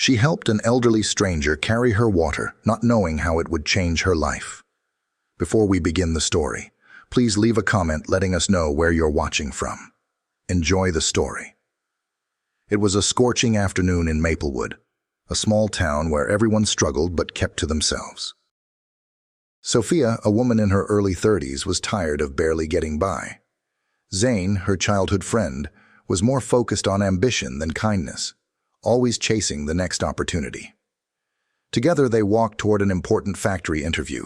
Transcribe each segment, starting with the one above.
She helped an elderly stranger carry her water, not knowing how it would change her life. Before we begin the story, please leave a comment letting us know where you're watching from. Enjoy the story. It was a scorching afternoon in Maplewood, a small town where everyone struggled but kept to themselves. Sophia, a woman in her early 30s, was tired of barely getting by. Zane, her childhood friend, was more focused on ambition than kindness, always chasing the next opportunity. Together they walked toward an important factory interview,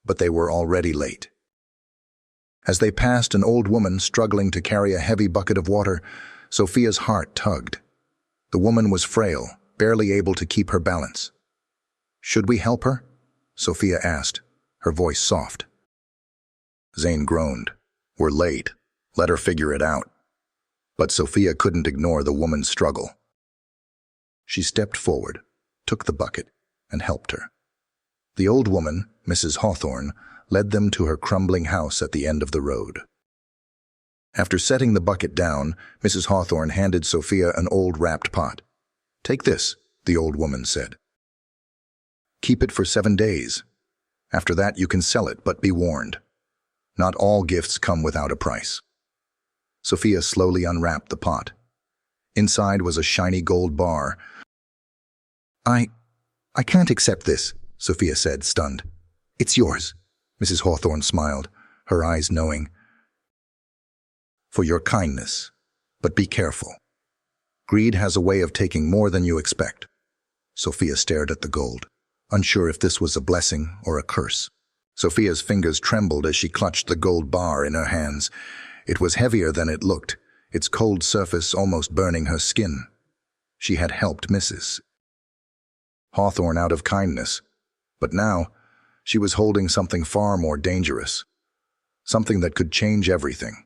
but they were already late. As they passed an old woman struggling to carry a heavy bucket of water, Sophia's heart tugged. The woman was frail, barely able to keep her balance. "Should we help her?" Sophia asked, her voice soft. Zane groaned. "We're late. Let her figure it out." But Sophia couldn't ignore the woman's struggle. She stepped forward, took the bucket, and helped her. The old woman, Mrs. Hawthorne, led them to her crumbling house at the end of the road. After setting the bucket down, Mrs. Hawthorne handed Sophia an old wrapped pot. "Take this," the old woman said. "Keep it for 7 days. After that you can sell it, but be warned. Not all gifts come without a price." Sophia slowly unwrapped the pot. Inside was a shiny gold bar. I can't accept this," Sophia said, stunned. "It's yours." Mrs. Hawthorne smiled, her eyes knowing. "For your kindness, but be careful. Greed has a way of taking more than you expect." Sophia stared at the gold, unsure if this was a blessing or a curse. Sophia's fingers trembled as she clutched the gold bar in her hands. It was heavier than it looked, its cold surface almost burning her skin. She had helped Mrs. Hawthorne out of kindness, but now she was holding something far more dangerous, something that could change everything.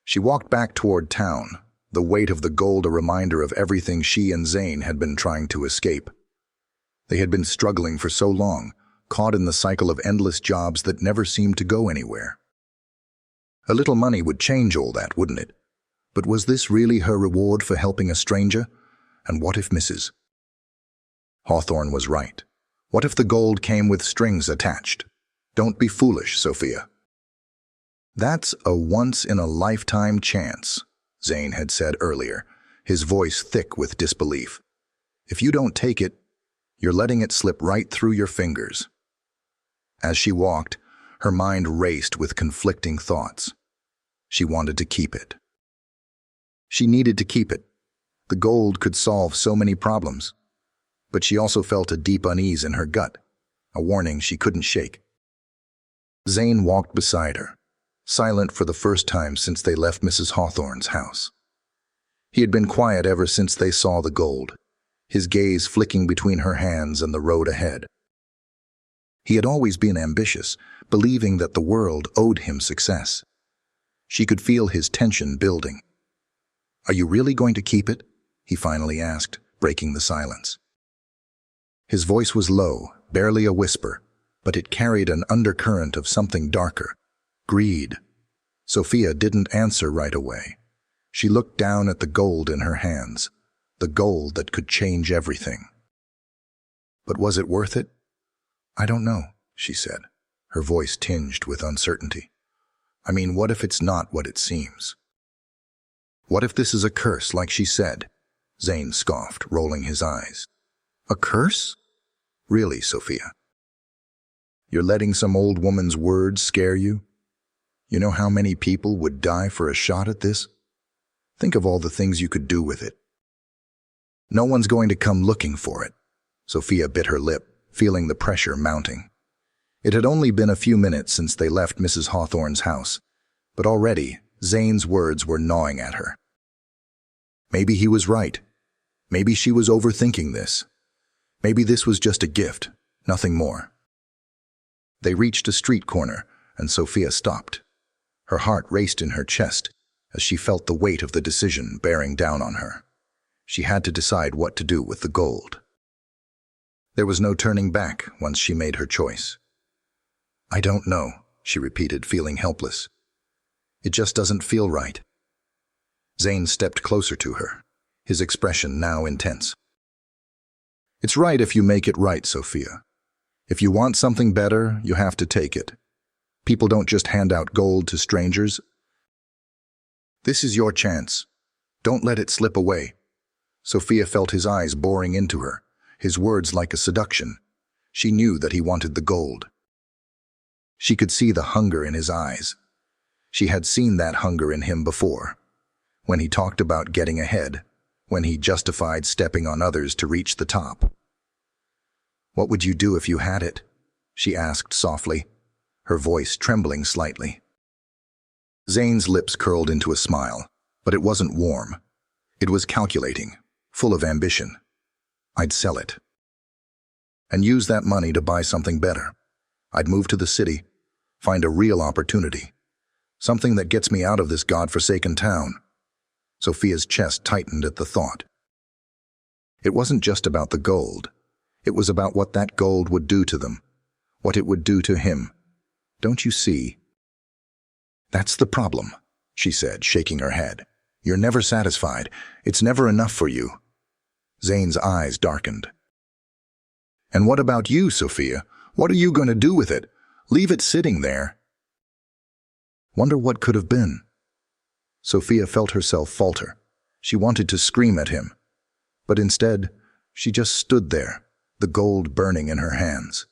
She walked back toward town, the weight of the gold a reminder of everything she and Zane had been trying to escape. They had been struggling for so long, caught in the cycle of endless jobs that never seemed to go anywhere. A little money would change all that, wouldn't it? But was this really her reward for helping a stranger? And what if Mrs. Hawthorne was right? What if the gold came with strings attached? "Don't be foolish, Sophia. That's a once-in-a-lifetime chance," Zane had said earlier, his voice thick with disbelief. "If you don't take it, you're letting it slip right through your fingers." As she walked, her mind raced with conflicting thoughts. She wanted to keep it. She needed to keep it. The gold could solve so many problems. But she also felt a deep unease in her gut, a warning she couldn't shake. Zane walked beside her, silent for the first time since they left Mrs. Hawthorne's house. He had been quiet ever since they saw the gold, his gaze flicking between her hands and the road ahead. He had always been ambitious, believing that the world owed him success. She could feel his tension building. "Are you really going to keep it?" he finally asked, breaking the silence. His voice was low, barely a whisper, but it carried an undercurrent of something darker. Greed. Sophia didn't answer right away. She looked down at the gold in her hands, the gold that could change everything. But was it worth it? "I don't know," she said, her voice tinged with uncertainty. "I mean, what if it's not what it seems? What if this is a curse, like she said?" Zane scoffed, rolling his eyes. "A curse? Really, Sophia? You're letting some old woman's words scare you? You know how many people would die for a shot at this? Think of all the things you could do with it." "No one's going to come looking for it." Sophia bit her lip, feeling the pressure mounting. It had only been a few minutes since they left Mrs. Hawthorne's house, but already Zane's words were gnawing at her. Maybe he was right. Maybe she was overthinking this. Maybe this was just a gift, nothing more. They reached a street corner, and Sophia stopped. Her heart raced in her chest as she felt the weight of the decision bearing down on her. She had to decide what to do with the gold. There was no turning back once she made her choice. "I don't know," she repeated, feeling helpless. "It just doesn't feel right." Zane stepped closer to her, his expression now intense. It's right if you make it right, Sophia. If you want something better, you have to take it. People don't just hand out gold to strangers. This is your chance. Don't let it slip away. Sophia felt his eyes boring into her, his words like a seduction. She knew that he wanted the gold. She could see the hunger in his eyes. She had seen that hunger in him before, when he talked about getting ahead, when he justified stepping on others to reach the top. "What would you do if you had it?" she asked softly, her voice trembling slightly. Zane's lips curled into a smile, but it wasn't warm. It was calculating, full of ambition. "I'd sell it. And use that money to buy something better. I'd move to the city, find a real opportunity. Something that gets me out of this godforsaken town." Sophia's chest tightened at the thought. It wasn't just about the gold. It was about what that gold would do to them, what it would do to him. "Don't you see?" "That's the problem," she said, shaking her head. "You're never satisfied. It's never enough for you." Zane's eyes darkened. "And what about you, Sophia? What are you going to do with it? Leave it sitting there?" Wonder what could have been. Sophia felt herself falter. She wanted to scream at him, but instead, she just stood there, the gold burning in her hands.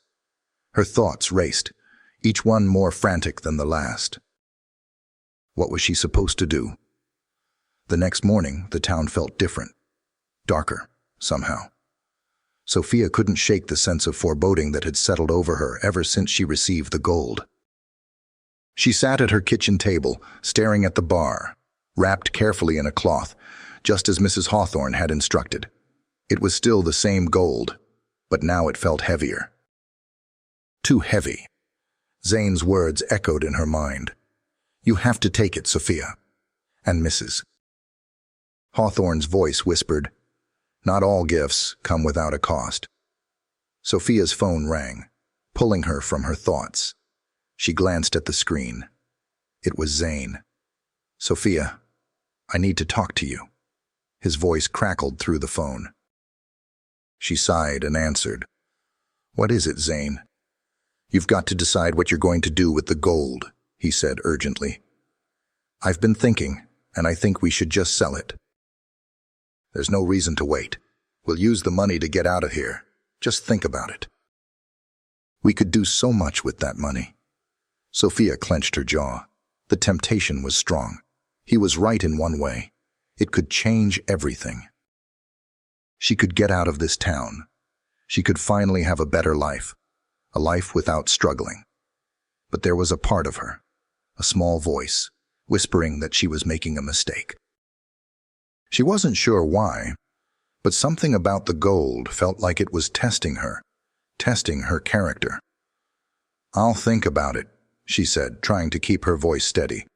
Her thoughts raced, each one more frantic than the last. What was she supposed to do? The next morning, the town felt different, darker, somehow. Sophia couldn't shake the sense of foreboding that had settled over her ever since she received the gold. She sat at her kitchen table, staring at the bar, wrapped carefully in a cloth, just as Mrs. Hawthorne had instructed. It was still the same gold, but now it felt heavier. Too heavy. Zane's words echoed in her mind. "You have to take it, Sophia." And Mrs. Hawthorne's voice whispered, "Not all gifts come without a cost." Sophia's phone rang, pulling her from her thoughts. She glanced at the screen. It was Zane. "Sophia, I need to talk to you." His voice crackled through the phone. She sighed and answered. "What is it, Zane?" "You've got to decide what you're going to do with the gold," he said urgently. "I've been thinking, and I think we should just sell it." "There's no reason to wait. We'll use the money to get out of here. Just think about it." "We could do so much with that money." Sophia clenched her jaw. The temptation was strong. He was right in one way. It could change everything. She could get out of this town. She could finally have a better life, a life without struggling. But there was a part of her, a small voice, whispering that she was making a mistake. She wasn't sure why, but something about the gold felt like it was testing her character. "I'll think about it," she said, trying to keep her voice steady.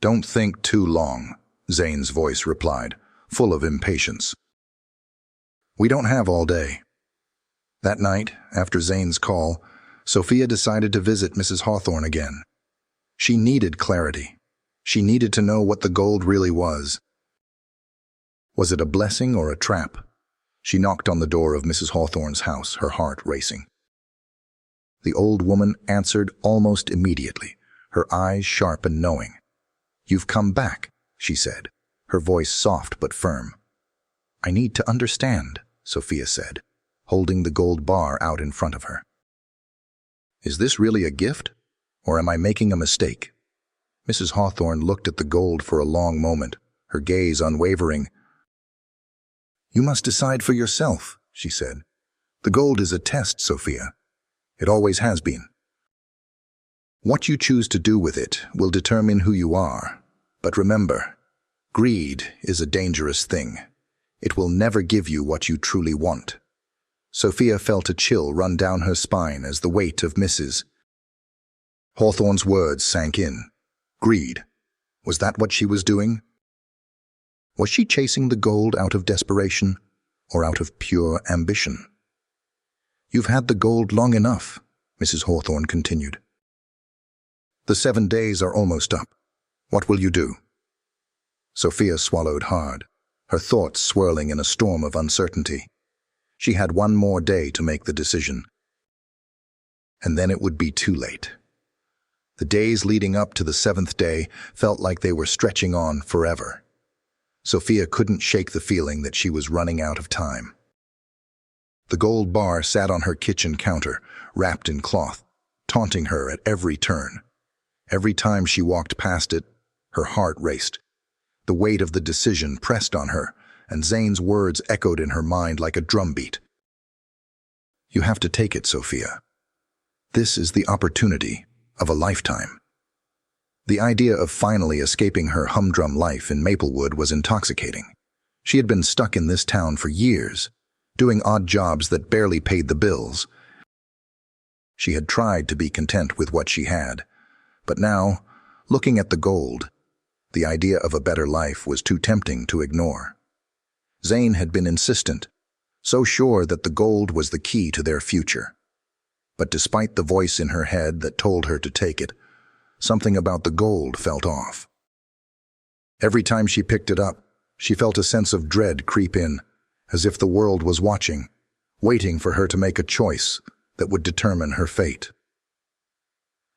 "Don't think too long," Zane's voice replied, full of impatience. "We don't have all day." That night, after Zane's call, Sophia decided to visit Mrs. Hawthorne again. She needed clarity. She needed to know what the gold really was. Was it a blessing or a trap? She knocked on the door of Mrs. Hawthorne's house, her heart racing. The old woman answered almost immediately, her eyes sharp and knowing. "You've come back," she said, her voice soft but firm. "I need to understand," Sophia said, holding the gold bar out in front of her. "Is this really a gift, or am I making a mistake?" Mrs. Hawthorne looked at the gold for a long moment, her gaze unwavering. "You must decide for yourself," she said. "The gold is a test, Sophia. It always has been. What you choose to do with it will determine who you are. But remember, greed is a dangerous thing. It will never give you what you truly want." Sophia felt a chill run down her spine as the weight of Mrs. Hawthorne's words sank in. Greed. Was that what she was doing? Was she chasing the gold out of desperation or out of pure ambition? "You've had the gold long enough," Mrs. Hawthorne continued. "The 7 days are almost up. What will you do?" Sophia swallowed hard, her thoughts swirling in a storm of uncertainty. She had one more day to make the decision, and then it would be too late. The days leading up to the 7th day felt like they were stretching on forever. Sophia couldn't shake the feeling that she was running out of time. The gold bar sat on her kitchen counter, wrapped in cloth, taunting her at every turn. Every time she walked past it, her heart raced. The weight of the decision pressed on her, and Zane's words echoed in her mind like a drumbeat. You have to take it, Sophia. This is the opportunity of a lifetime. The idea of finally escaping her humdrum life in Maplewood was intoxicating. She had been stuck in this town for years, doing odd jobs that barely paid the bills. She had tried to be content with what she had, but now, looking at the gold, the idea of a better life was too tempting to ignore. Zane had been insistent, so sure that the gold was the key to their future. But despite the voice in her head that told her to take it, something about the gold felt off. Every time she picked it up, she felt a sense of dread creep in, as if the world was watching, waiting for her to make a choice that would determine her fate.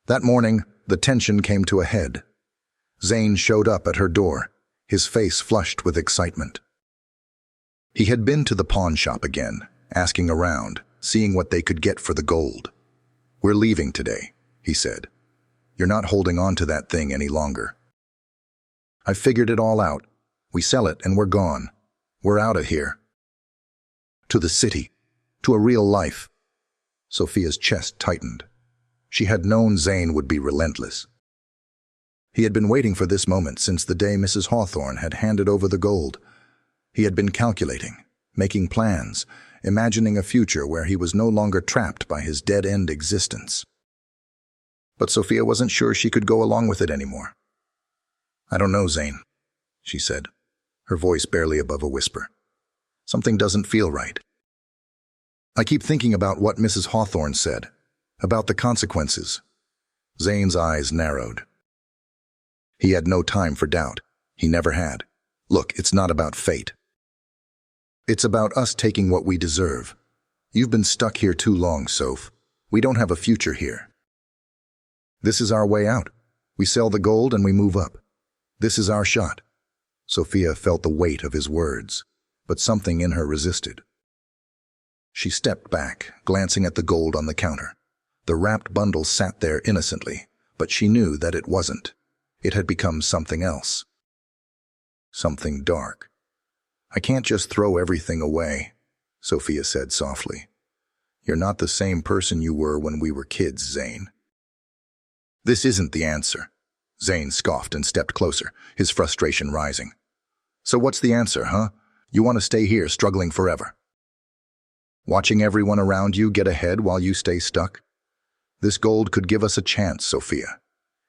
That morning, the tension came to a head. Zane showed up at her door, his face flushed with excitement. He had been to the pawn shop again, asking around, seeing what they could get for the gold. We're leaving today, he said. You're not holding on to that thing any longer. I've figured it all out. We sell it and we're gone. We're out of here. To the city, to a real life. Sophia's chest tightened. She had known Zane would be relentless. He had been waiting for this moment since the day Mrs. Hawthorne had handed over the gold. He had been calculating, making plans, imagining a future where he was no longer trapped by his dead-end existence. But Sophia wasn't sure she could go along with it anymore. I don't know, Zane, she said, her voice barely above a whisper. Something doesn't feel right. I keep thinking about what Mrs. Hawthorne said, about the consequences. Zane's eyes narrowed. He had no time for doubt. He never had. Look, it's not about fate. It's about us taking what we deserve. You've been stuck here too long, Soph. We don't have a future here. This is our way out. We sell the gold and we move up. This is our shot. Sophia felt the weight of his words, but something in her resisted. She stepped back, glancing at the gold on the counter. The wrapped bundle sat there innocently, but she knew that it wasn't. It had become something else. Something dark. I can't just throw everything away, Sophia said softly. You're not the same person you were when we were kids, Zane. This isn't the answer. Zane scoffed and stepped closer, his frustration rising. So what's the answer, huh? You want to stay here struggling forever? Watching everyone around you get ahead while you stay stuck? This gold could give us a chance, Sophia,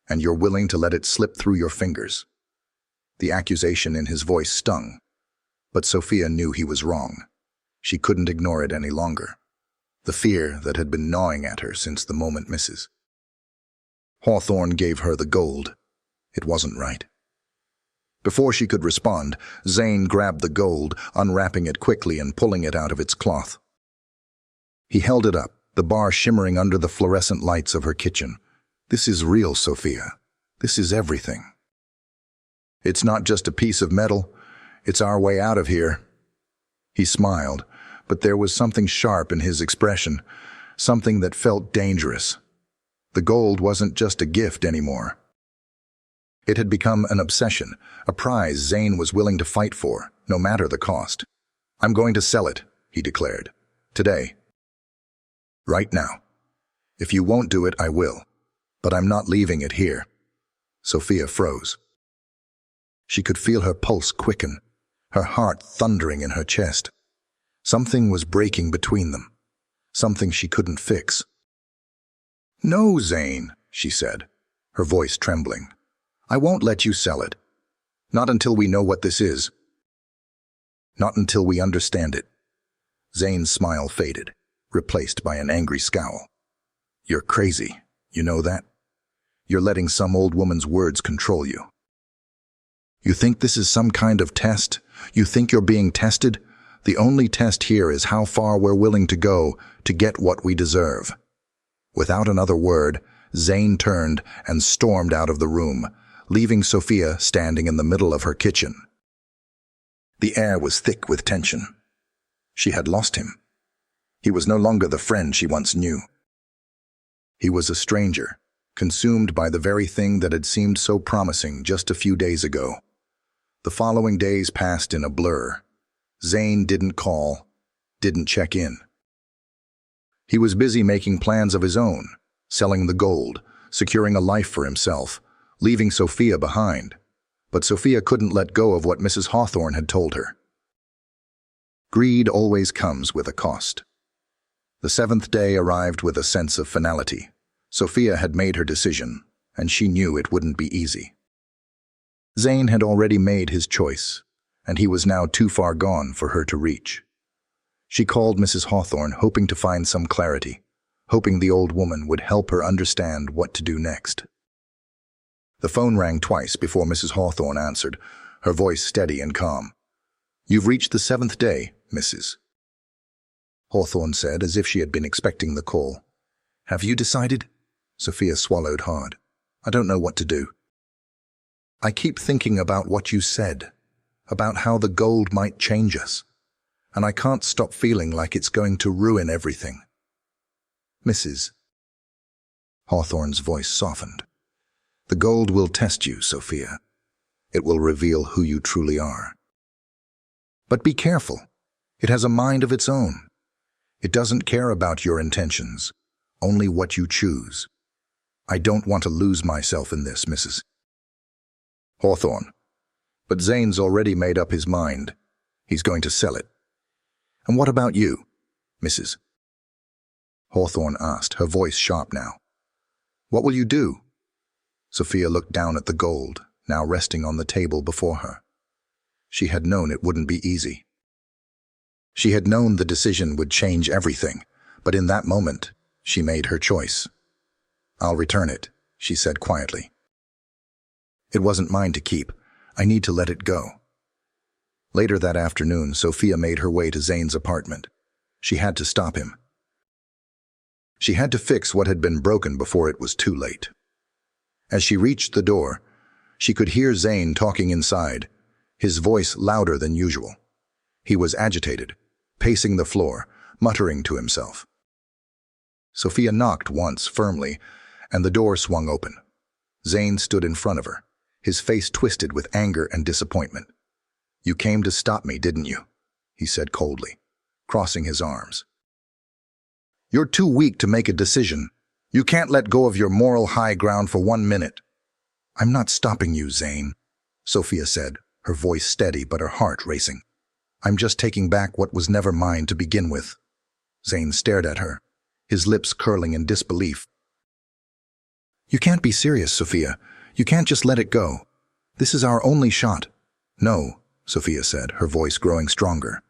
and you're willing to let it slip through your fingers. The accusation in his voice stung, but Sophia knew he was wrong. She couldn't ignore it any longer. The fear that had been gnawing at her since the moment Mrs. Hawthorne gave her the gold. It wasn't right. Before she could respond, Zane grabbed the gold, unwrapping it quickly and pulling it out of its cloth. He held it up, the bar shimmering under the fluorescent lights of her kitchen. This is real, Sophia. This is everything. It's not just a piece of metal. It's our way out of here. He smiled, but there was something sharp in his expression, something that felt dangerous. The gold wasn't just a gift anymore. It had become an obsession, a prize Zane was willing to fight for, no matter the cost. I'm going to sell it, he declared. Today. Right now. If you won't do it, I will. But I'm not leaving it here. Sophia froze. She could feel her pulse quicken, her heart thundering in her chest. Something was breaking between them, something she couldn't fix. No, Zane, she said, her voice trembling. I won't let you sell it. Not until we know what this is. Not until we understand it. Zane's smile faded, replaced by an angry scowl. You're crazy, you know that? You're letting some old woman's words control you. You think this is some kind of test? You think you're being tested? The only test here is how far we're willing to go to get what we deserve." Without another word, Zane turned and stormed out of the room, leaving Sophia standing in the middle of her kitchen. The air was thick with tension. She had lost him. He was no longer the friend she once knew. He was a stranger, consumed by the very thing that had seemed so promising just a few days ago. The following days passed in a blur. Zane didn't call, didn't check in. He was busy making plans of his own, selling the gold, securing a life for himself, leaving Sophia behind. But Sophia couldn't let go of what Mrs. Hawthorne had told her. Greed always comes with a cost. The seventh day arrived with a sense of finality. Sophia had made her decision, and she knew it wouldn't be easy. Zane had already made his choice, and he was now too far gone for her to reach. She called Mrs. Hawthorne, hoping to find some clarity, hoping the old woman would help her understand what to do next. The phone rang twice before Mrs. Hawthorne answered, her voice steady and calm. "You've reached the seventh day, Mrs." Hawthorne said, as if she had been expecting the call. "Have you decided?" Sophia swallowed hard. "I don't know what to do. I keep thinking about what you said, about how the gold might change us, and I can't stop feeling like it's going to ruin everything." "Mrs." Hawthorne's voice softened. "The gold will test you, Sophia. It will reveal who you truly are. But be careful. It has a mind of its own. It doesn't care about your intentions, only what you choose. I don't want to lose myself in this, Mrs. Hawthorne. But Zane's already made up his mind. He's going to sell it. And what about you, Mrs. Hawthorne asked, her voice sharp now. "What will you do?" Sophia looked down at the gold, now resting on the table before her. She had known it wouldn't be easy. She had known the decision would change everything, but in that moment, she made her choice. "I'll return it," she said quietly. "It wasn't mine to keep. I need to let it go." Later that afternoon, Sophia made her way to Zane's apartment. She had to stop him. She had to fix what had been broken before it was too late. As she reached the door, she could hear Zane talking inside, his voice louder than usual. He was agitated, pacing the floor, muttering to himself. Sophia knocked once firmly, and the door swung open. Zane stood in front of her, his face twisted with anger and disappointment. "You came to stop me, didn't you?" he said coldly, crossing his arms. "You're too weak to make a decision. You can't let go of your moral high ground for 1 minute." "I'm not stopping you, Zane," Sophia said, her voice steady but her heart racing. "I'm just taking back what was never mine to begin with." Zane stared at her, his lips curling in disbelief. "You can't be serious, Sophia. You can't just let it go. This is our only shot." "No," Sophia said, her voice growing stronger.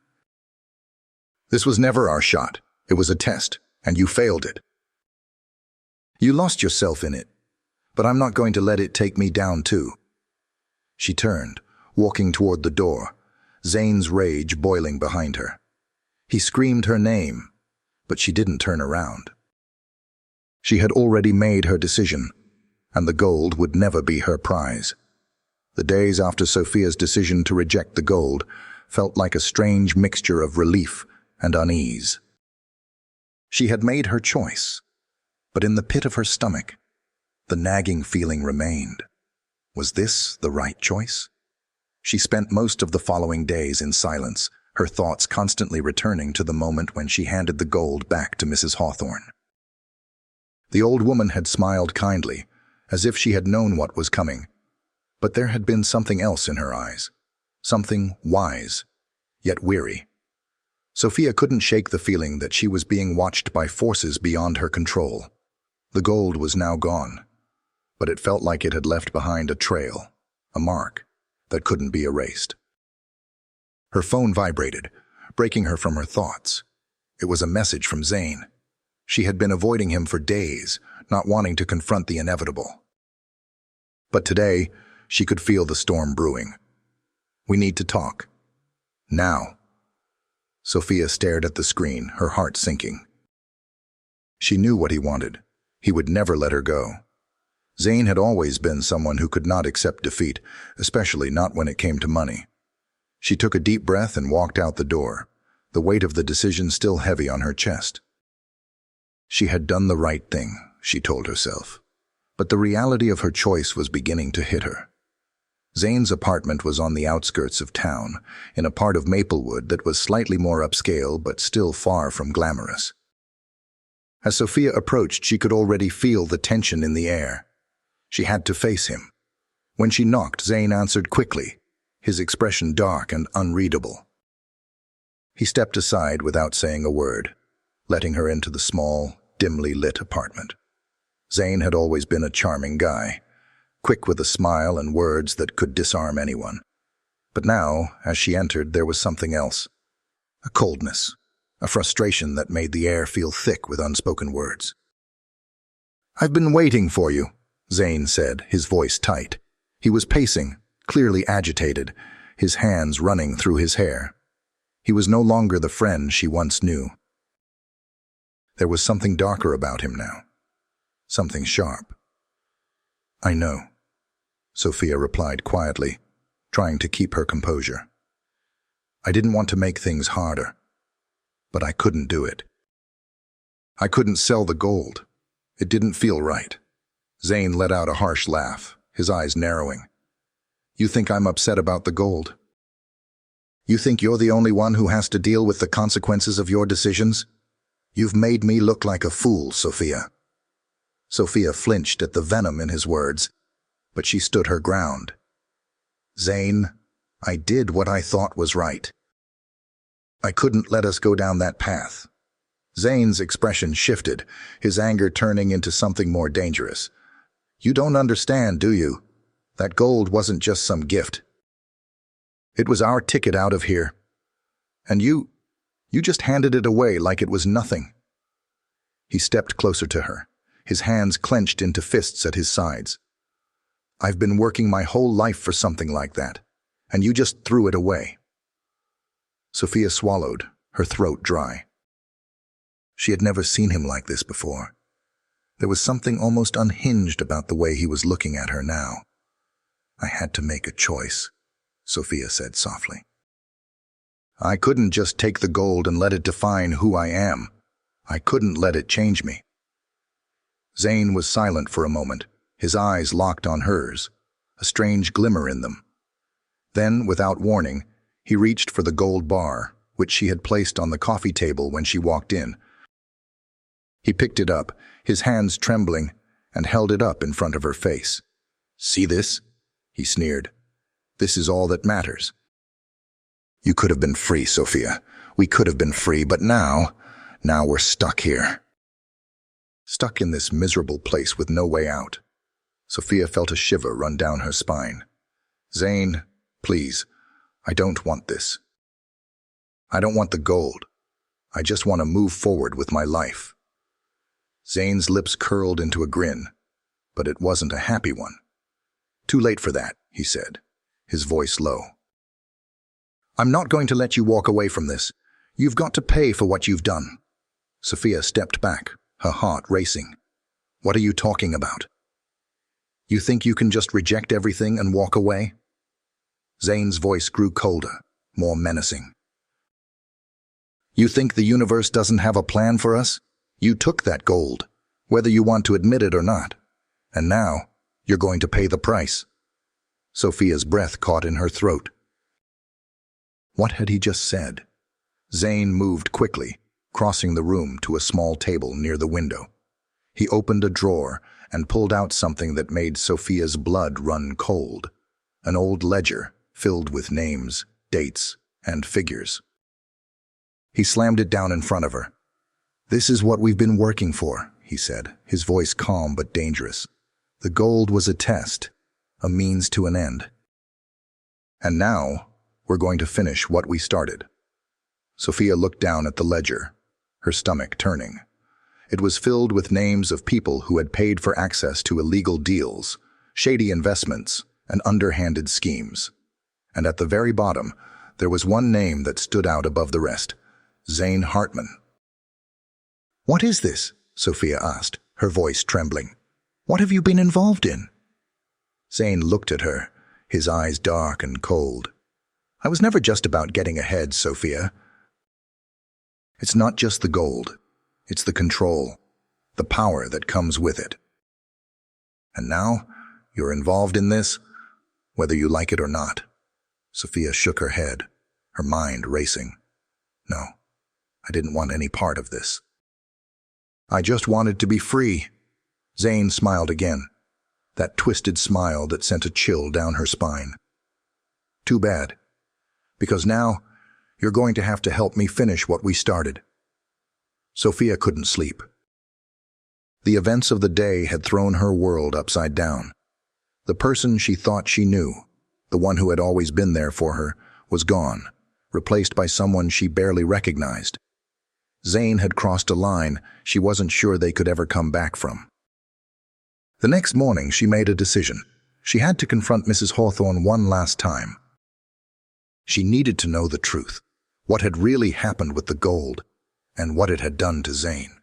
"This was never our shot. It was a test, and you failed it. You lost yourself in it, but I'm not going to let it take me down too." She turned, walking toward the door, Zane's rage boiling behind her. He screamed her name, but she didn't turn around. She had already made her decision, and the gold would never be her prize. The days after Sophia's decision to reject the gold felt like a strange mixture of relief and unease. She had made her choice, but in the pit of her stomach, the nagging feeling remained. Was this the right choice? She spent most of the following days in silence, her thoughts constantly returning to the moment when she handed the gold back to Mrs. Hawthorne. The old woman had smiled kindly, as if she had known what was coming, but there had been something else in her eyes, something wise, yet weary. Sophia couldn't shake the feeling that she was being watched by forces beyond her control. The gold was now gone, but it felt like it had left behind a trail, a mark, that couldn't be erased. Her phone vibrated, breaking her from her thoughts. It was a message from Zane. She had been avoiding him for days, not wanting to confront the inevitable. But today, she could feel the storm brewing. "We need to talk. Now." Sophia stared at the screen, her heart sinking. She knew what he wanted. He would never let her go. Zane had always been someone who could not accept defeat, especially not when it came to money. She took a deep breath and walked out the door, the weight of the decision still heavy on her chest. She had done the right thing, she told herself, but the reality of her choice was beginning to hit her. Zane's apartment was on the outskirts of town, in a part of Maplewood that was slightly more upscale but still far from glamorous. As Sophia approached, she could already feel the tension in the air. She had to face him. When she knocked, Zane answered quickly, his expression dark and unreadable. He stepped aside without saying a word, letting her into the small, dimly lit apartment. Zane had always been a charming guy, quick with a smile and words that could disarm anyone. But now, as she entered, there was something else. A coldness, a frustration that made the air feel thick with unspoken words. "I've been waiting for you," Zane said, his voice tight. He was pacing, clearly agitated, his hands running through his hair. He was no longer the friend she once knew. There was something darker about him now, something sharp. "I know," Sophia replied quietly, trying to keep her composure. "I didn't want to make things harder, but I couldn't do it. I couldn't sell the gold. It didn't feel right." Zane let out a harsh laugh, his eyes narrowing. "You think I'm upset about the gold? You think you're the only one who has to deal with the consequences of your decisions? You've made me look like a fool, Sophia." Sophia flinched at the venom in his words, but she stood her ground. "Zane, I did what I thought was right. I couldn't let us go down that path." Zane's expression shifted, his anger turning into something more dangerous. "You don't understand, do you? That gold wasn't just some gift. It was our ticket out of here. And you just handed it away like it was nothing." He stepped closer to her, his hands clenched into fists at his sides. "I've been working my whole life for something like that, and you just threw it away." Sophia swallowed, her throat dry. She had never seen him like this before. There was something almost unhinged about the way he was looking at her now. "I had to make a choice," Sophia said softly. "I couldn't just take the gold and let it define who I am. I couldn't let it change me." Zane was silent for a moment, his eyes locked on hers, a strange glimmer in them. Then, without warning, he reached for the gold bar, which she had placed on the coffee table when she walked in. He picked it up, his hands trembling, and held it up in front of her face. "See this?" he sneered. "This is all that matters." "You could have been free, Sophia. We could have been free, but now we're stuck here. Stuck in this miserable place with no way out." Sophia felt a shiver run down her spine. "Zane, please, I don't want this. I don't want the gold. I just want to move forward with my life." Zane's lips curled into a grin, but it wasn't a happy one. "Too late for that," he said, his voice low. "I'm not going to let you walk away from this. You've got to pay for what you've done." Sophia stepped back, her heart racing. "What are you talking about? You think you can just reject everything and walk away?" Zane's voice grew colder, more menacing. "You think the universe doesn't have a plan for us? You took that gold, whether you want to admit it or not. And now, you're going to pay the price." Sophia's breath caught in her throat. What had he just said? Zane moved quickly, crossing the room to a small table near the window. He opened a drawer and pulled out something that made Sophia's blood run cold. An old ledger filled with names, dates, and figures. He slammed it down in front of her. "This is what we've been working for," he said, his voice calm but dangerous. "The gold was a test, a means to an end. And now, we're going to finish what we started." Sophia looked down at the ledger, her stomach turning. It was filled with names of people who had paid for access to illegal deals, shady investments, and underhanded schemes. And at the very bottom, there was one name that stood out above the rest: Zane Hartman. "What is this?" Sophia asked, her voice trembling. "What have you been involved in?" Zane looked at her, his eyes dark and cold. "I was never just about getting ahead, Sophia. It's not just the gold. It's the control, the power that comes with it. And now, you're involved in this, whether you like it or not." Sophia shook her head, her mind racing. "No, I didn't want any part of this. I just wanted to be free." Zane smiled again, that twisted smile that sent a chill down her spine. "Too bad, because now you're going to have to help me finish what we started." Sophia couldn't sleep. The events of the day had thrown her world upside down. The person she thought she knew, the one who had always been there for her, was gone, replaced by someone she barely recognized. Zane had crossed a line she wasn't sure they could ever come back from. The next morning she made a decision. She had to confront Mrs. Hawthorne one last time. She needed to know the truth, what had really happened with the gold, and what it had done to Zane.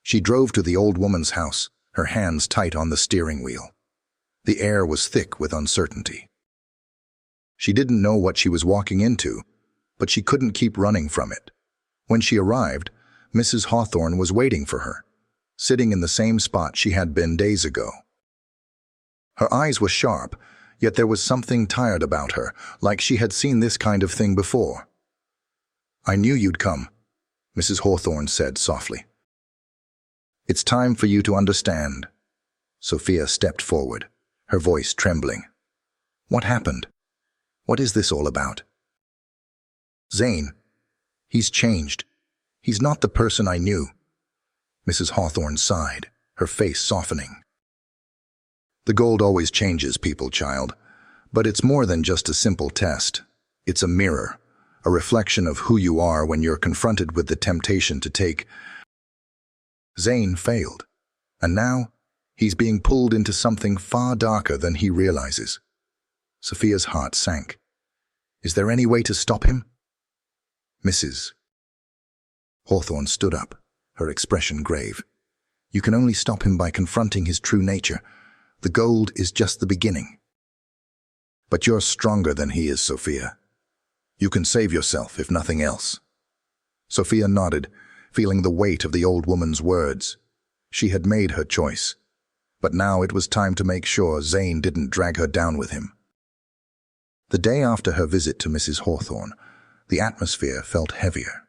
She drove to the old woman's house, her hands tight on the steering wheel. The air was thick with uncertainty. She didn't know what she was walking into, but she couldn't keep running from it. When she arrived, Mrs. Hawthorne was waiting for her, sitting in the same spot she had been days ago. Her eyes were sharp, yet there was something tired about her, like she had seen this kind of thing before. "I knew you'd come," Mrs. Hawthorne said softly. "It's time for you to understand." Sophia stepped forward, her voice trembling. "What happened? What is this all about?" "Zane, he's changed. He's not the person I knew." Mrs. Hawthorne sighed, her face softening. "The gold always changes people, child, but it's more than just a simple test. It's a mirror, a reflection of who you are when you're confronted with the temptation to take." Zane failed, and now he's being pulled into something far darker than he realizes. Sophia's heart sank. Is there any way to stop him? "Mrs. Hawthorne stood up, her expression grave. "You can only stop him by confronting his true nature. The gold is just the beginning." "But you're stronger than he is, Sophia. You can save yourself, if nothing else." Sophia nodded, feeling the weight of the old woman's words. She had made her choice, but now it was time to make sure Zane didn't drag her down with him. The day after her visit to Mrs. Hawthorne, the atmosphere felt heavier.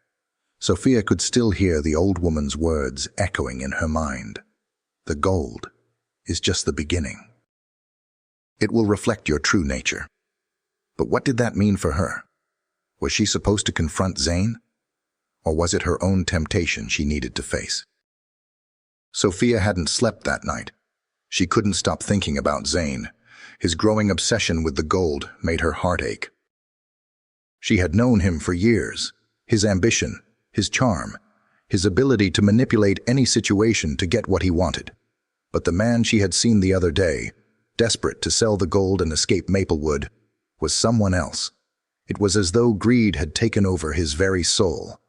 Sophia could still hear the old woman's words echoing in her mind. "The gold is just the beginning. It will reflect your true nature." But what did that mean for her? Was she supposed to confront Zane? Or was it her own temptation she needed to face? Sophia hadn't slept that night. She couldn't stop thinking about Zane. His growing obsession with the gold made her heart ache. She had known him for years, his ambition, his charm, his ability to manipulate any situation to get what he wanted. But the man she had seen the other day, desperate to sell the gold and escape Maplewood, was someone else. It was as though greed had taken over his very soul.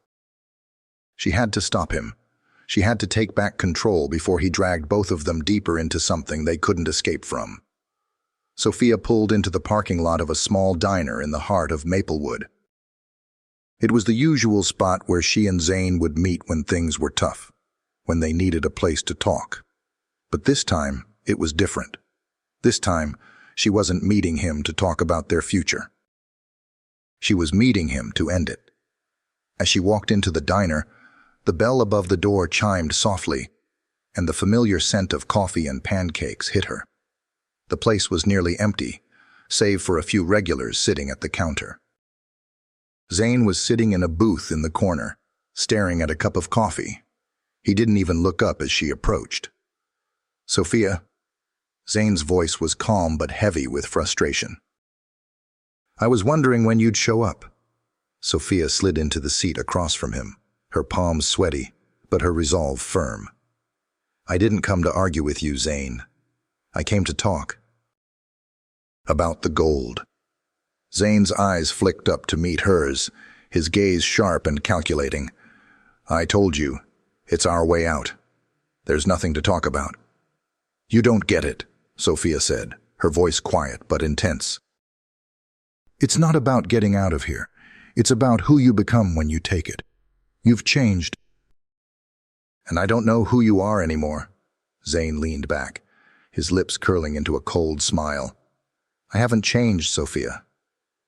She had to stop him. She had to take back control before he dragged both of them deeper into something they couldn't escape from. Sophia pulled into the parking lot of a small diner in the heart of Maplewood. It was the usual spot where she and Zane would meet when things were tough, when they needed a place to talk. But this time, it was different. This time, she wasn't meeting him to talk about their future. She was meeting him to end it. As she walked into the diner, the bell above the door chimed softly, and the familiar scent of coffee and pancakes hit her. The place was nearly empty, save for a few regulars sitting at the counter. Zane was sitting in a booth in the corner, staring at a cup of coffee. He didn't even look up as she approached. "Sophia?" Zane's voice was calm but heavy with frustration. "I was wondering when you'd show up." Sophia slid into the seat across from him, her palms sweaty, but her resolve firm. "I didn't come to argue with you, Zane. I came to talk." "About the gold." Zane's eyes flicked up to meet hers, his gaze sharp and calculating. "I told you, it's our way out. There's nothing to talk about." "You don't get it," Sophia said, her voice quiet but intense. "It's not about getting out of here. It's about who you become when you take it. You've changed." "And I don't know who you are anymore." Zane leaned back, his lips curling into a cold smile. "I haven't changed, Sophia.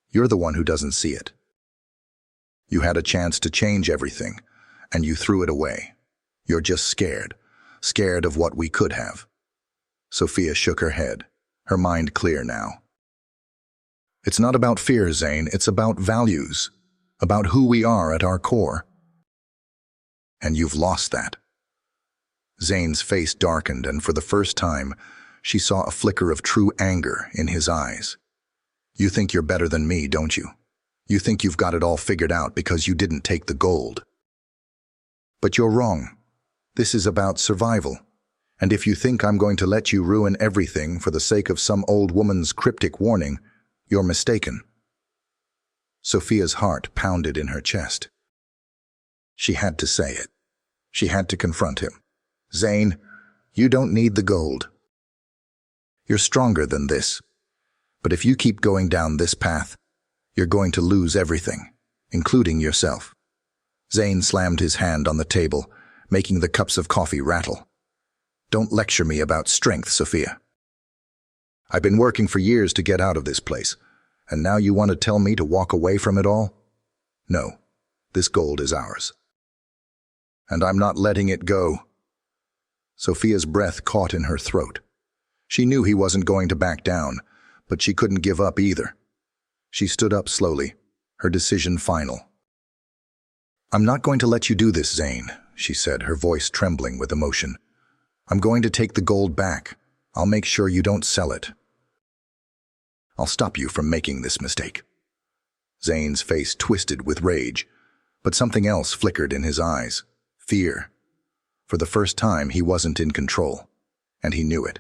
You're the one who doesn't see it. You had a chance to change everything, and you threw it away. You're just scared of what we could have." Sophia shook her head, her mind clear now. "It's not about fear, Zane. It's about values, about who we are at our core. And you've lost that." Zane's face darkened, and for the first time, she saw a flicker of true anger in his eyes. "You think you're better than me, don't you? You think you've got it all figured out because you didn't take the gold. But you're wrong. This is about survival. And if you think I'm going to let you ruin everything for the sake of some old woman's cryptic warning, you're mistaken." Sophia's heart pounded in her chest. She had to say it. She had to confront him. "Zane, you don't need the gold. You're stronger than this. But if you keep going down this path, you're going to lose everything, including yourself." Zane slammed his hand on the table, making the cups of coffee rattle. "Don't lecture me about strength, Sophia. I've been working for years to get out of this place, and now you want to tell me to walk away from it all? No, this gold is ours. And I'm not letting it go." Sophia's breath caught in her throat. She knew he wasn't going to back down, but she couldn't give up either. She stood up slowly, her decision final. "I'm not going to let you do this, Zane," she said, her voice trembling with emotion. "I'm going to take the gold back. I'll make sure you don't sell it. I'll stop you from making this mistake." Zane's face twisted with rage, but something else flickered in his eyes. Fear. For the first time, he wasn't in control, and he knew it.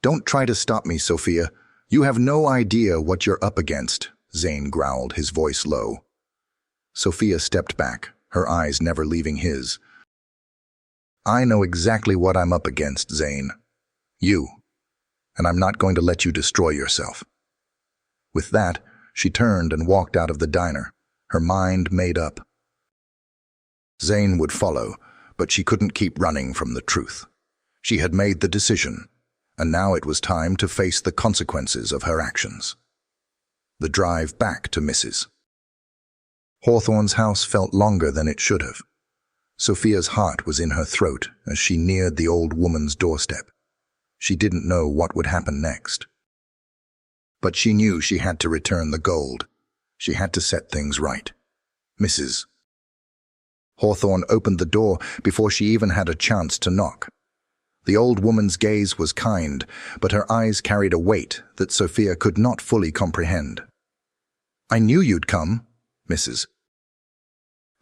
"Don't try to stop me, Sophia. You have no idea what you're up against," Zane growled, his voice low. Sophia stepped back, her eyes never leaving his. "I know exactly what I'm up against, Zane. You. And I'm not going to let you destroy yourself." With that, she turned and walked out of the diner, her mind made up. Zane would follow, but she couldn't keep running from the truth. She had made the decision, and now it was time to face the consequences of her actions. The drive back to Mrs. Hawthorne's house felt longer than it should have. Sophia's heart was in her throat as she neared the old woman's doorstep. She didn't know what would happen next. But she knew she had to return the gold. She had to set things right. Mrs. Hawthorne opened the door before she even had a chance to knock. The old woman's gaze was kind, but her eyes carried a weight that Sophia could not fully comprehend. "I knew you'd come," Mrs.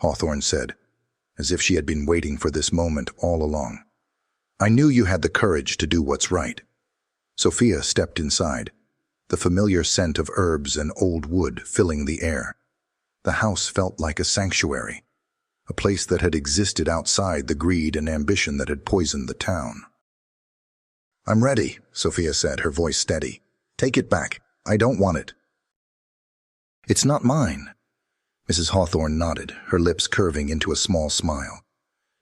Hawthorne said, as if she had been waiting for this moment all along. "I knew you had the courage to do what's right." Sophia stepped inside, the familiar scent of herbs and old wood filling the air. The house felt like a sanctuary, a place that had existed outside the greed and ambition that had poisoned the town. "I'm ready," Sophia said, her voice steady. "Take it back. I don't want it." "It's not mine." Mrs. Hawthorne nodded, her lips curving into a small smile.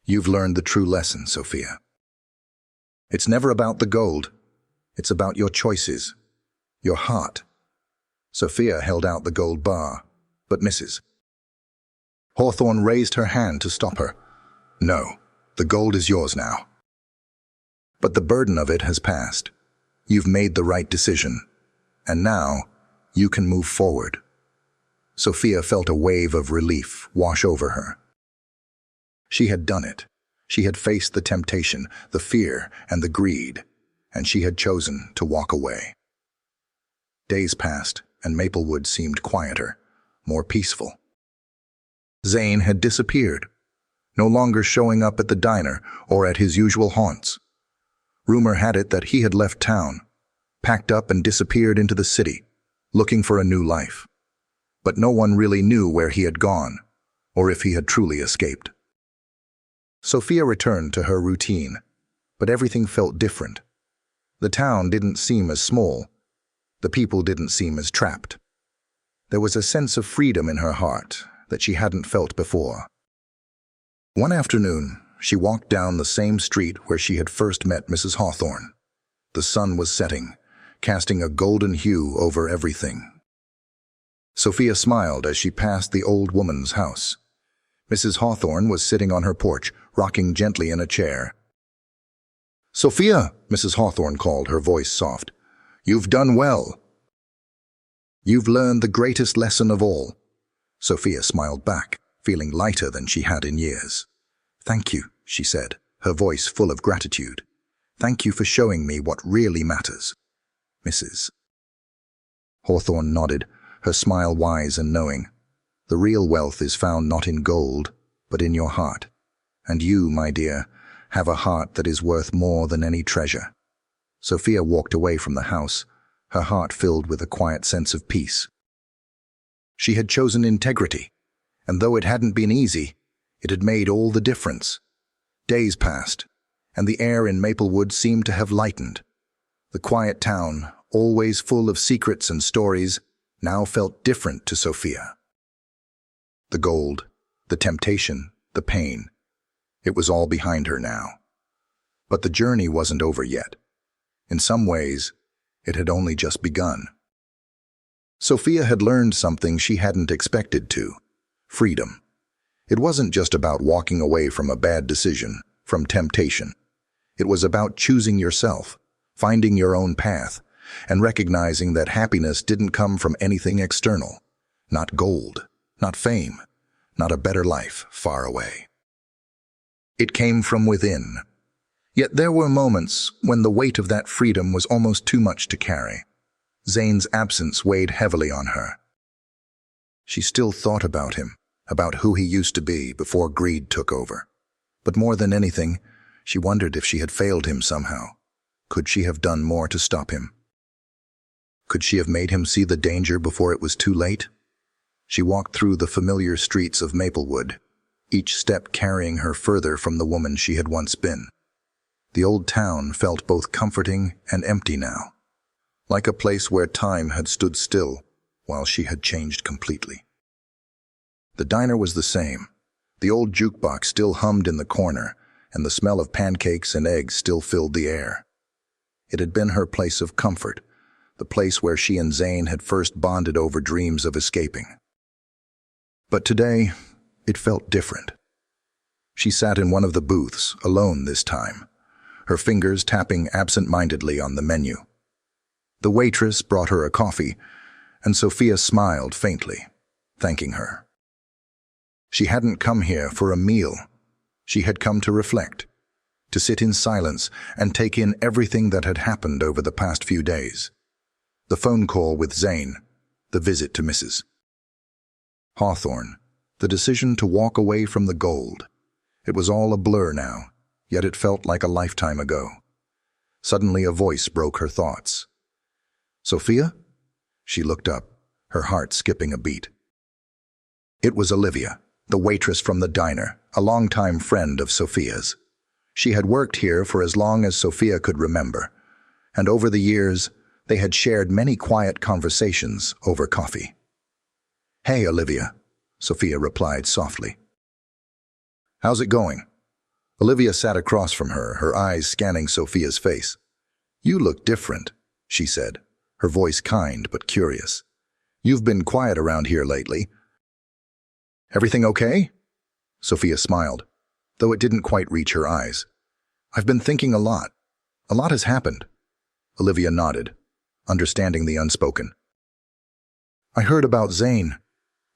"You've learned the true lesson, Sophia. It's never about the gold. It's about your choices, your heart." Sophia held out the gold bar, but Mrs. Hawthorne raised her hand to stop her. "No, the gold is yours now. But the burden of it has passed. You've made the right decision, and now you can move forward." Sophia felt a wave of relief wash over her. She had done it. She had faced the temptation, the fear, and the greed, and she had chosen to walk away. Days passed, and Maplewood seemed quieter, more peaceful. Zane had disappeared, no longer showing up at the diner or at his usual haunts. Rumor had it that he had left town, packed up and disappeared into the city, looking for a new life. but no one really knew where he had gone, or if he had truly escaped. Sophia returned to her routine, but everything felt different. The town didn't seem as small. The people didn't seem as trapped. There was a sense of freedom in her heart that she hadn't felt before. One afternoon, she walked down the same street where she had first met Mrs. Hawthorne. The sun was setting, casting a golden hue over everything. Sophia smiled as she passed the old woman's house. Mrs. Hawthorne was sitting on her porch, rocking gently in a chair. "Sophia," Mrs. Hawthorne called, her voice soft. "You've done well. You've learned the greatest lesson of all." Sophia smiled back, feeling lighter than she had in years. "Thank you," she said, her voice full of gratitude. "Thank you for showing me what really matters." Mrs. Hawthorne nodded, her smile wise and knowing. "The real wealth is found not in gold, but in your heart. And you, my dear, have a heart that is worth more than any treasure." Sophia walked away from the house, her heart filled with a quiet sense of peace. She had chosen integrity, and though it hadn't been easy, it had made all the difference. Days passed, and the air in Maplewood seemed to have lightened. The quiet town, always full of secrets and stories, now felt different to Sophia. The gold, the temptation, the pain, it was all behind her now. But the journey wasn't over yet. In some ways, it had only just begun. Sophia had learned something she hadn't expected to: freedom. It wasn't just about walking away from a bad decision, from temptation. It was about choosing yourself, finding your own path, and recognizing that happiness didn't come from anything external. Not gold, not fame, not a better life far away. It came from within. Yet there were moments when the weight of that freedom was almost too much to carry. Zane's absence weighed heavily on her. She still thought about him, about who he used to be before greed took over. But more than anything, she wondered if she had failed him somehow. Could she have done more to stop him? Could she have made him see the danger before it was too late? She walked through the familiar streets of Maplewood, each step carrying her further from the woman she had once been. The old town felt both comforting and empty now, like a place where time had stood still while she had changed completely. The diner was the same. The old jukebox still hummed in the corner, and the smell of pancakes and eggs still filled the air. It had been her place of comfort, the place where she and Zane had first bonded over dreams of escaping. But today, it felt different. She sat in one of the booths, alone this time, her fingers tapping absent-mindedly on the menu. The waitress brought her a coffee, and Sophia smiled faintly, thanking her. She hadn't come here for a meal. She had come to reflect, to sit in silence and take in everything that had happened over the past few days. The phone call with Zane, the visit to Mrs. Hawthorne, the decision to walk away from the gold. It was all a blur now, yet it felt like a lifetime ago. Suddenly a voice broke her thoughts. "Sophia?" She looked up, her heart skipping a beat. It was Olivia, the waitress from the diner, a longtime friend of Sophia's. She had worked here for as long as Sophia could remember, and over the years, they had shared many quiet conversations over coffee. "Hey, Olivia," Sophia replied softly. "How's it going?" Olivia sat across from her, her eyes scanning Sophia's face. "You look different," she said, her voice kind but curious. "You've been quiet around here lately." "Everything okay?" Sophia smiled, though it didn't quite reach her eyes. "I've been thinking a lot. A lot has happened." Olivia nodded, understanding the unspoken. "I heard about Zane.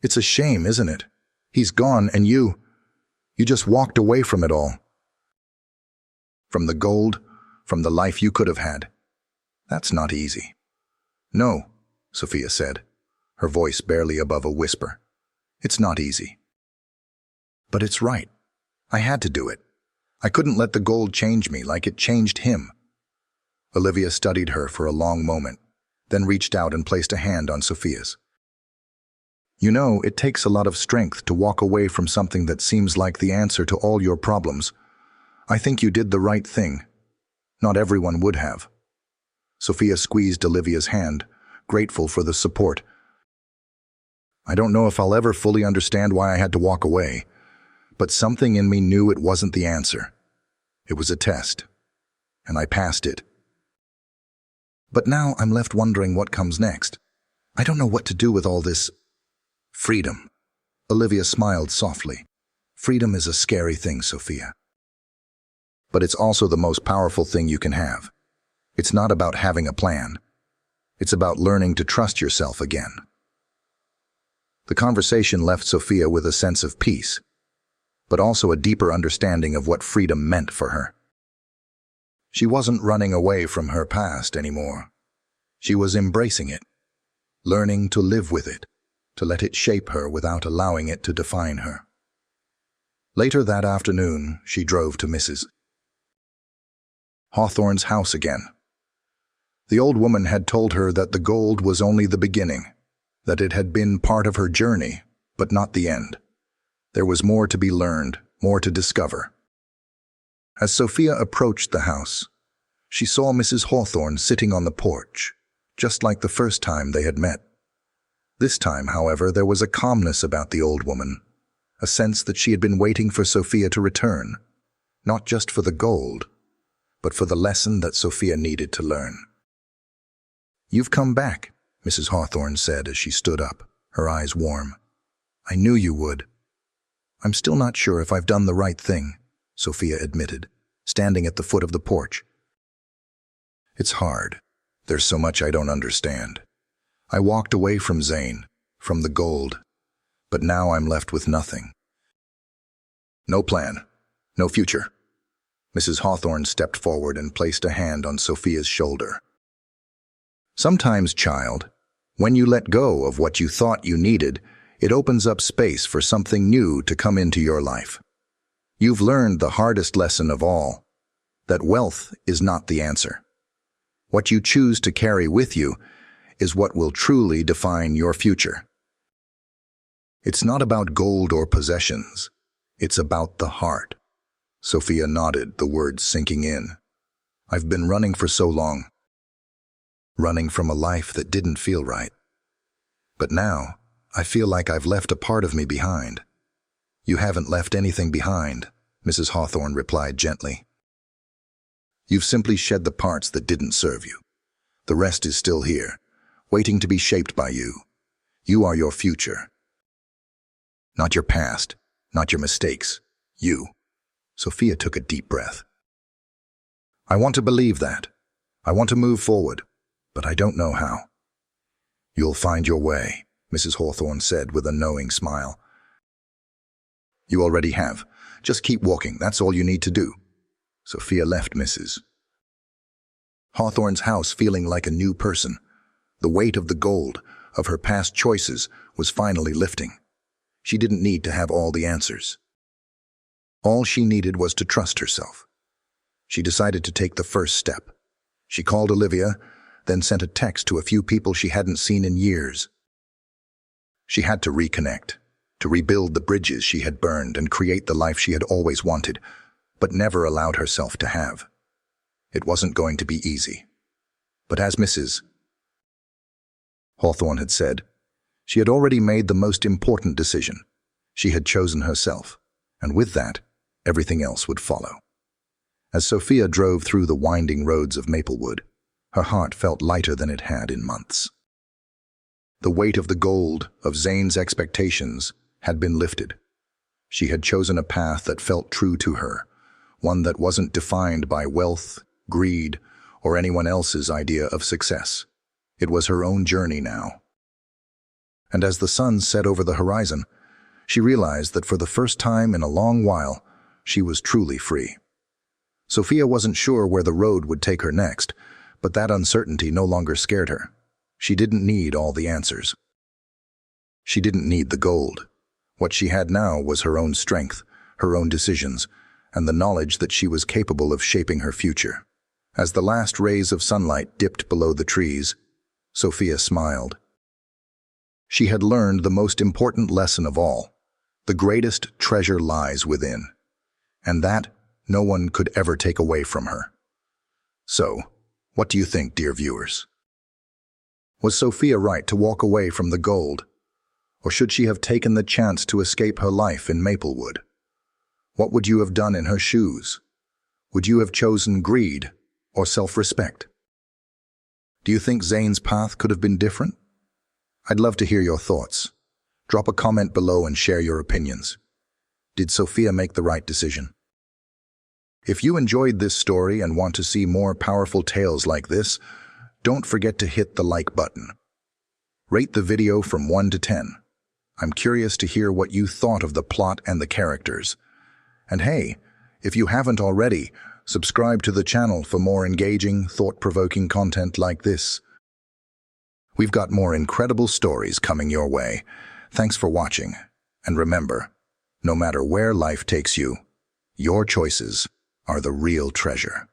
It's a shame, isn't it? He's gone, and you just walked away from it all. From the gold, from the life you could have had. That's not easy." "No," Sophia said, her voice barely above a whisper. "It's not easy. But it's right. I had to do it. I couldn't let the gold change me like it changed him." Olivia studied her for a long moment, then reached out and placed a hand on Sophia's. You know, it takes a lot of strength to walk away from something that seems like the answer to all your problems. I think you did the right thing. Not everyone would have. Sophia squeezed Olivia's hand, grateful for the support. I don't know if I'll ever fully understand why I had to walk away, but something in me knew it wasn't the answer. It was a test, and I passed it. But now I'm left wondering what comes next. I don't know what to do with all this freedom. Olivia smiled softly. Freedom is a scary thing, Sophia. But it's also the most powerful thing you can have. It's not about having a plan. It's about learning to trust yourself again. The conversation left Sophia with a sense of peace, but also a deeper understanding of what freedom meant for her. She wasn't running away from her past anymore. She was embracing it, learning to live with it, to let it shape her without allowing it to define her. Later that afternoon, she drove to Mrs. Hawthorne's house again. The old woman had told her that the gold was only the beginning, that it had been part of her journey, but not the end. There was more to be learned, more to discover. As Sophia approached the house, she saw Mrs. Hawthorne sitting on the porch, just like the first time they had met. This time, however, there was a calmness about the old woman, a sense that she had been waiting for Sophia to return, not just for the gold, but for the lesson that Sophia needed to learn. "You've come back," Mrs. Hawthorne said as she stood up, her eyes warm. "I knew you would." "I'm still not sure if I've done the right thing," Sophia admitted, standing at the foot of the porch. "It's hard. There's so much I don't understand. I walked away from Zane, from the gold, but now I'm left with nothing. No plan, no future." Mrs. Hawthorne stepped forward and placed a hand on Sophia's shoulder. "Sometimes, child, when you let go of what you thought you needed, it opens up space for something new to come into your life. You've learned the hardest lesson of all, that wealth is not the answer. What you choose to carry with you is what will truly define your future. It's not about gold or possessions. It's about the heart." Sophia nodded, the words sinking in. "I've been running for so long, running from a life that didn't feel right. But now, I feel like I've left a part of me behind." "You haven't left anything behind," Mrs. Hawthorne replied gently. "You've simply shed the parts that didn't serve you. The rest is still here, waiting to be shaped by you. You are your future. Not your past, not your mistakes. You." Sophia took a deep breath. "I want to believe that. I want to move forward, but I don't know how." "You'll find your way," Mrs. Hawthorne said with a knowing smile. "You already have. Just keep walking, that's all you need to do." Sophia left Mrs. Hawthorne's house feeling like a new person. The weight of the gold, of her past choices, was finally lifting. She didn't need to have all the answers. All she needed was to trust herself. She decided to take the first step. She called Olivia, then sent a text to a few people she hadn't seen in years. She had to reconnect, to rebuild the bridges she had burned and create the life she had always wanted, but never allowed herself to have. It wasn't going to be easy. But as Mrs. Hawthorne had said, she had already made the most important decision. She had chosen herself, and with that, everything else would follow. As Sophia drove through the winding roads of Maplewood, her heart felt lighter than it had in months. The weight of the gold, of Zane's expectations, had been lifted. She had chosen a path that felt true to her, one that wasn't defined by wealth, greed, or anyone else's idea of success. It was her own journey now. And as the sun set over the horizon, she realized that for the first time in a long while, she was truly free. Sophia wasn't sure where the road would take her next, but that uncertainty no longer scared her. She didn't need all the answers. She didn't need the gold. What she had now was her own strength, her own decisions, and the knowledge that she was capable of shaping her future. As the last rays of sunlight dipped below the trees, Sophia smiled. She had learned the most important lesson of all. The greatest treasure lies within, and that no one could ever take away from her. So, what do you think, dear viewers? Was Sophia right to walk away from the gold, or should she have taken the chance to escape her life in Maplewood? What would you have done in her shoes? Would you have chosen greed or self-respect? Do you think Zane's path could have been different? I'd love to hear your thoughts. Drop a comment below and share your opinions. Did Sophia make the right decision? If you enjoyed this story and want to see more powerful tales like this, don't forget to hit the like button. Rate the video from 1 to 10. I'm curious to hear what you thought of the plot and the characters. And hey, if you haven't already, subscribe to the channel for more engaging, thought-provoking content like this. We've got more incredible stories coming your way. Thanks for watching. And remember, no matter where life takes you, your choices are the real treasure.